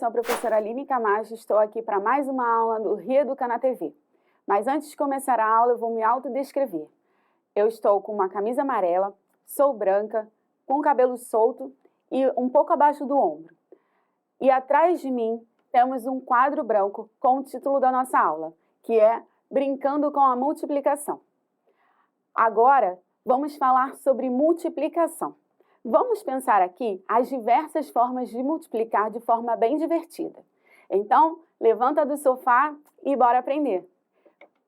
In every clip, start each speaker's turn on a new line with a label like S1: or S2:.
S1: sou a professora Aline Camacho, estou aqui para mais uma aula do Reeduca na TV. Mas antes de começar a aula, eu vou me autodescrever. Eu estou com uma camisa amarela, sou branca, com cabelo solto e um pouco abaixo do ombro. E atrás de mim temos um quadro branco com o título da nossa aula, que é Brincando com a Multiplicação. Agora, vamos falar sobre multiplicação. Vamos pensar aqui as diversas formas de multiplicar de forma bem divertida. Então, levanta do sofá e bora aprender.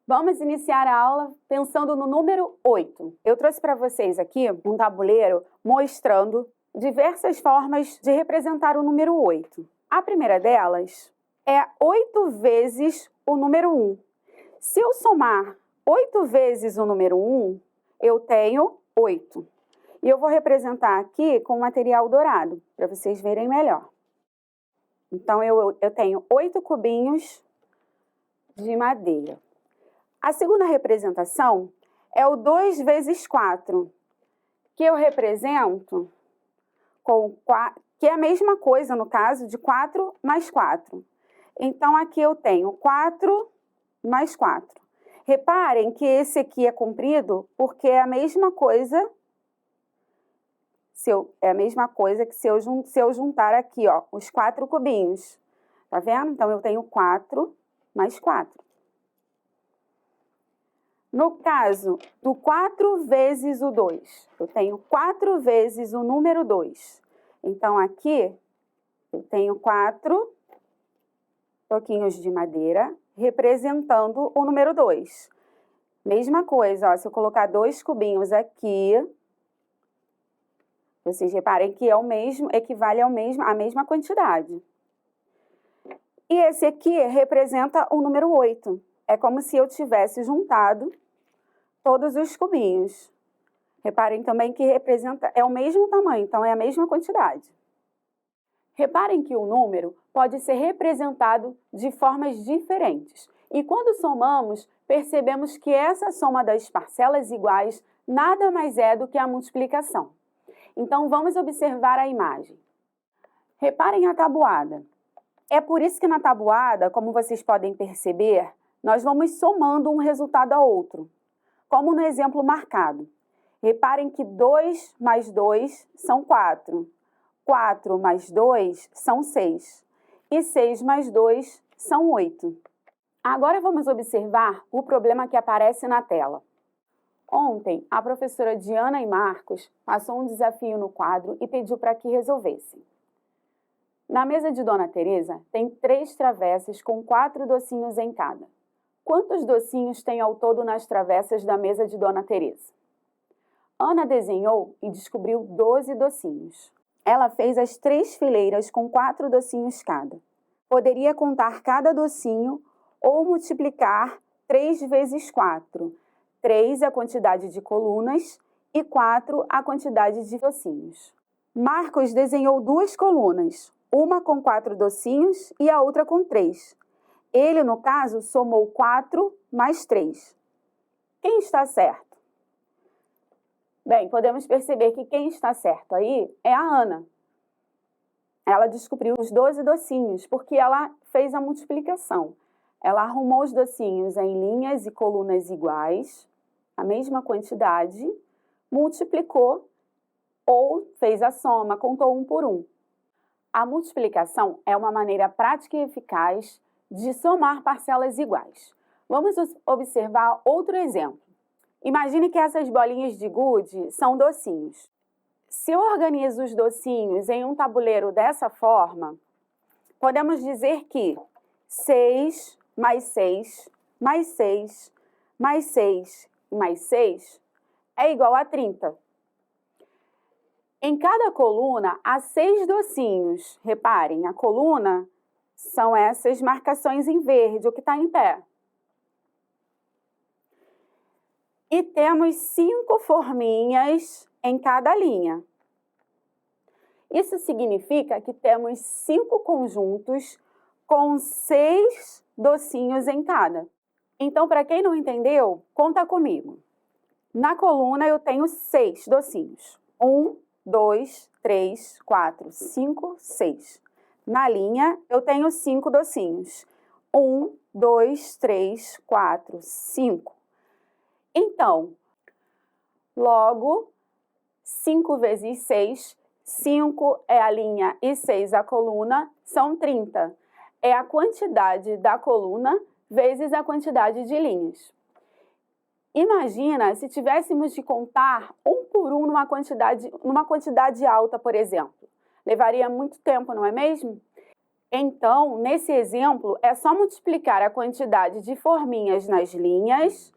S1: Vamos iniciar a aula pensando no número 8. Eu trouxe para vocês aqui um tabuleiro mostrando diversas formas de representar o número 8. A primeira delas é 8 vezes o número 1. Se eu somar 8 vezes o número 1, eu tenho 8. E eu vou representar aqui com material dourado, para vocês verem melhor. Então, eu tenho 8 cubinhos de madeira. A segunda representação é o 2 vezes 4, que eu represento com 4, que é a mesma coisa, no caso, de 4 mais 4. Então, aqui eu tenho 4 mais 4. Reparem que esse aqui é comprido porque é a mesma coisa... é a mesma coisa que se eu juntar aqui, ó, os 4 cubinhos. Tá vendo? Então, eu tenho 4 mais 4. No caso do 4 vezes o 2, eu tenho 4 vezes o número 2. Então, aqui, eu tenho 4 toquinhos de madeira representando o número 2. Mesma coisa, ó, se eu colocar 2 cubinhos aqui... Vocês reparem que é o mesmo, equivale à mesma quantidade. E esse aqui representa o número 8. É como se eu tivesse juntado todos os cubinhos. Reparem também que é o mesmo tamanho, então é a mesma quantidade. Reparem que o número pode ser representado de formas diferentes. E quando somamos, percebemos que essa soma das parcelas iguais nada mais é do que a multiplicação. Então, vamos observar a imagem. Reparem a tabuada. É por isso que na tabuada, como vocês podem perceber, nós vamos somando um resultado a outro, como no exemplo marcado. Reparem que 2 mais 2 são 4, 4 mais 2 são 6 e 6 mais 2 são 8. Agora vamos observar o problema que aparece na tela. Ontem, a professora Diana e Marcos passou um desafio no quadro e pediu para que resolvessem. Na mesa de Dona Teresa, tem 3 travessas com 4 docinhos em cada. Quantos docinhos tem ao todo nas travessas da mesa de Dona Teresa? Ana desenhou e descobriu 12 docinhos. Ela fez as 3 fileiras com 4 docinhos cada. Poderia contar cada docinho ou multiplicar 3 vezes 4. 3 a quantidade de colunas e 4 a quantidade de docinhos. Marcos desenhou 2 colunas, uma com 4 docinhos e a outra com 3. Ele, no caso, somou 4 mais 3. Quem está certo? Bem, podemos perceber que quem está certo aí é a Ana. Ela descobriu os 12 docinhos porque ela fez a multiplicação. Ela arrumou os docinhos em linhas e colunas iguais, a mesma quantidade, multiplicou ou fez a soma, contou um por um. A multiplicação é uma maneira prática e eficaz de somar parcelas iguais. Vamos observar outro exemplo. Imagine que essas bolinhas de gude são docinhos. Se eu organizo os docinhos em um tabuleiro dessa forma, podemos dizer que 6 mais 6 mais 6 mais 6 mais 6 é igual a 30. Em cada coluna, há 6 docinhos. Reparem, a coluna são essas marcações em verde, o que está em pé. E temos 5 forminhas em cada linha. Isso significa que temos 5 conjuntos com 6 docinhos em cada. Então, para quem não entendeu, conta comigo. Na coluna eu tenho 6 docinhos. 1, 2, 3, 4, 5, 6. Na linha, eu tenho 5 docinhos. 1, 2, 3, 4, 5. Então, logo, 5 vezes 6, 5 é a linha e 6 a coluna, são 30. É a quantidade da coluna vezes a quantidade de linhas. Imagina se tivéssemos de contar um por um numa quantidade alta, por exemplo. Levaria muito tempo, não é mesmo? Então, nesse exemplo, é só multiplicar a quantidade de forminhas nas linhas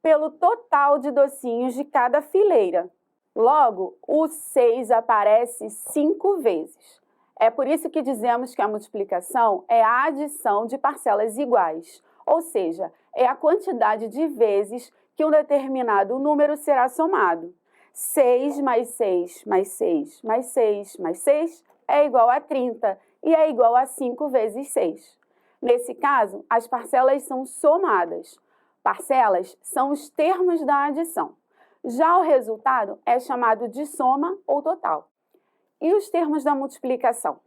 S1: pelo total de docinhos de cada fileira. Logo, o 6 aparece 5 vezes. É por isso que dizemos que a multiplicação é a adição de parcelas iguais, ou seja, é a quantidade de vezes que um determinado número será somado. 6 mais 6 mais 6 mais 6 mais 6 é igual a 30 e é igual a 5 vezes 6. Nesse caso, as parcelas são somadas. Parcelas são os termos da adição. Já o resultado é chamado de soma ou total. E os termos da multiplicação?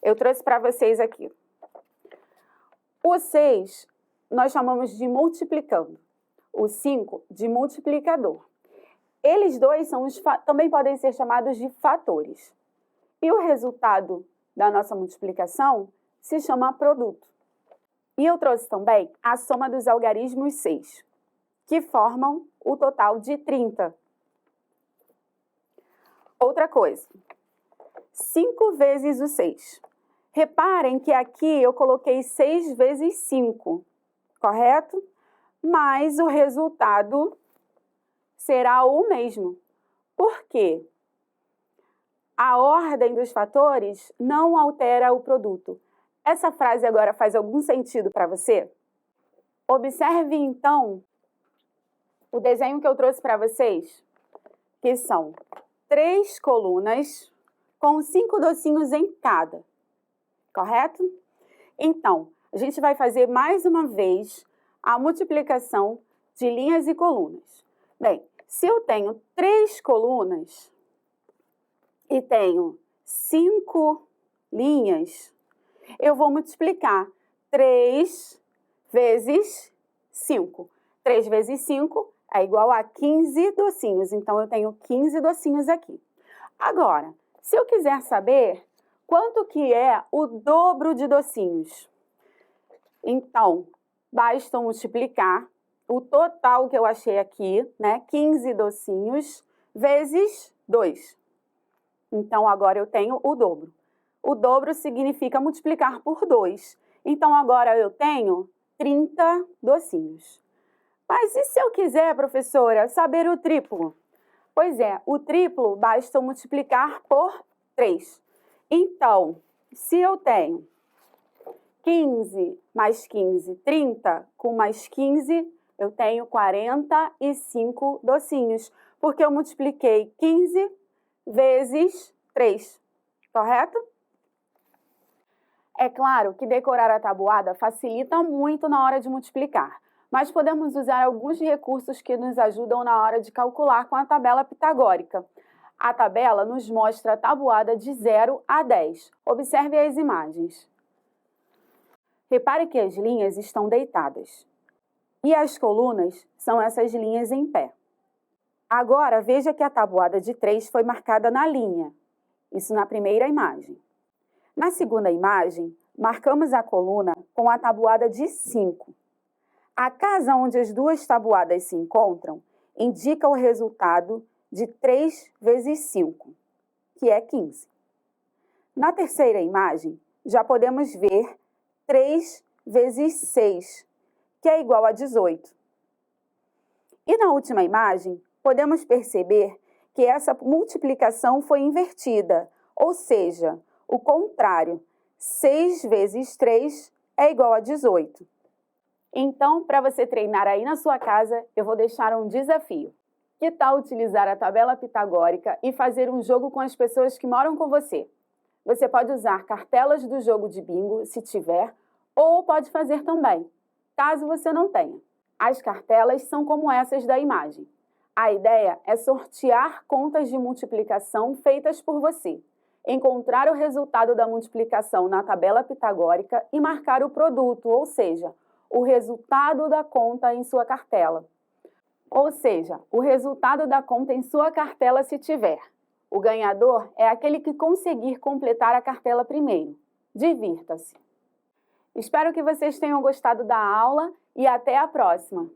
S1: Eu trouxe para vocês aqui. O 6 nós chamamos de multiplicando. O 5 de multiplicador. Eles dois também podem ser chamados de fatores. E o resultado da nossa multiplicação se chama produto. E eu trouxe também a soma dos algarismos 6, que formam o total de 30. Outra coisa, 5 vezes o 6. Reparem que aqui eu coloquei 6 vezes 5, correto? Mas o resultado será o mesmo. Por quê? A ordem dos fatores não altera o produto. Essa frase agora faz algum sentido para você? Observe, então, o desenho que eu trouxe para vocês, que são 3 colunas com 5 docinhos em cada, correto? Então, a gente vai fazer mais uma vez a multiplicação de linhas e colunas. Bem, se eu tenho 3 colunas e tenho 5 linhas, eu vou multiplicar 3 vezes 5. 3 vezes 5 é igual a 15 docinhos, então eu tenho 15 docinhos aqui. Agora, se eu quiser saber quanto que é o dobro de docinhos, então, basta multiplicar o total que eu achei aqui, né? 15 docinhos vezes 2. Então, agora eu tenho o dobro. O dobro significa multiplicar por 2. Então, agora eu tenho 30 docinhos. Mas e se eu quiser, professora, saber o triplo? Pois é, o triplo basta multiplicar por 3. Então, se eu tenho 15 mais 15, 30, com mais 15, eu tenho 45 docinhos, porque eu multipliquei 15 vezes 3, correto? É claro que decorar a tabuada facilita muito na hora de multiplicar, mas podemos usar alguns recursos que nos ajudam na hora de calcular com a tabela pitagórica. A tabela nos mostra a tabuada de 0 a 10. Observe as imagens. Repare que as linhas estão deitadas e as colunas são essas linhas em pé. Agora, veja que a tabuada de 3 foi marcada na linha, isso na primeira imagem. Na segunda imagem, marcamos a coluna com a tabuada de 5. A casa onde as duas tabuadas se encontram indica o resultado de 3 vezes 5, que é 15. Na terceira imagem, já podemos ver 3 vezes 6, que é igual a 18. E na última imagem, podemos perceber que essa multiplicação foi invertida, ou seja, o contrário, 6 vezes 3 é igual a 18. Então, para você treinar aí na sua casa, eu vou deixar um desafio. Que tal utilizar a tabela pitagórica e fazer um jogo com as pessoas que moram com você? Você pode usar cartelas do jogo de bingo, se tiver, ou pode fazer também, caso você não tenha. As cartelas são como essas da imagem. A ideia é sortear contas de multiplicação feitas por você. encontrar o resultado da multiplicação na tabela pitagórica e marcar o produto, ou seja, o resultado da conta em sua cartela. Ou seja, o resultado da conta em sua cartela se tiver. O ganhador é aquele que conseguir completar a cartela primeiro. Divirta-se! Espero que vocês tenham gostado da aula e até a próxima!